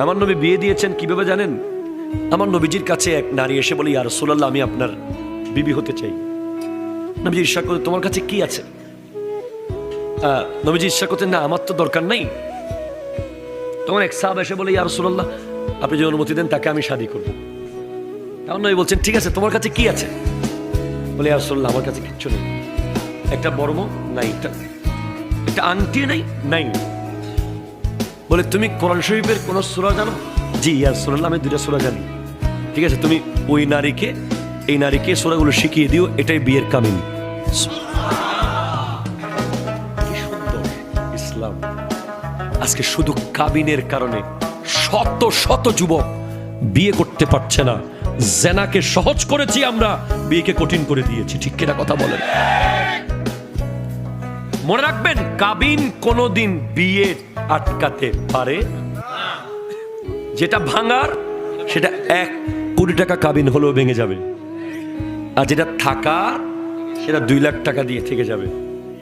আমার নবী বিয়ে দিয়েছেন কিভাবে জানেন? আমার নবীজির কাছে এক নারী এসে বলে, ইয়া রাসূলুল্লাহ, আমি আপনার বিবি হতে চাই। নবীজি ঈর্ষা করে, তোমার কাছে কি আছে? নবীজি ঈর্ষা করতেন, না আমার তো দরকার নাই। তখন এক সাহাবা এসে বলে, ইয়া রাসূলুল্লাহ, আপনি যে অনুমতি দেন তাকে আমি শাদী করবো। তখন নবী বলছেন, ঠিক আছে, তোমার কাছে কি আছে? বলে, ইয়া রাসূলুল্লাহ, আমার কাছে কিচ্ছু নেই। একটা বর্ম নাই, একটা আংটি নাই। বলে, তুমি কোরআন শরীফের কোন সূরা জানো? জি ইয়া রাসূলুল্লাহ, আমি 2টা সূরা জানি। ঠিক আছে, তুমি ওই নারীকে, এই নারীকে সূরাগুলো শিখিয়ে দিও, এটাই বিয়ের কামিন। কি সুন্দর ইসলাম। আজকে শুধু কাবিনের কারণে শত শত যুবক বিয়ে করতে পারছে না। জেনাকে সহজ করেছি আমরা, বিয়েকে কঠিন করে দিয়েছি। ঠিক কিনা কথা বলেন? মনে রাখবেন, কাবিন কোনোদিন বিয়ে আটকাতে পারে না। যেটা ভাঙার সেটা 1 কোটি টাকা কাবিন হলেও ভেঙে যাবে, আর যেটা থাকার সেটা 2 লাখ টাকা দিয়ে থেকে যাবে।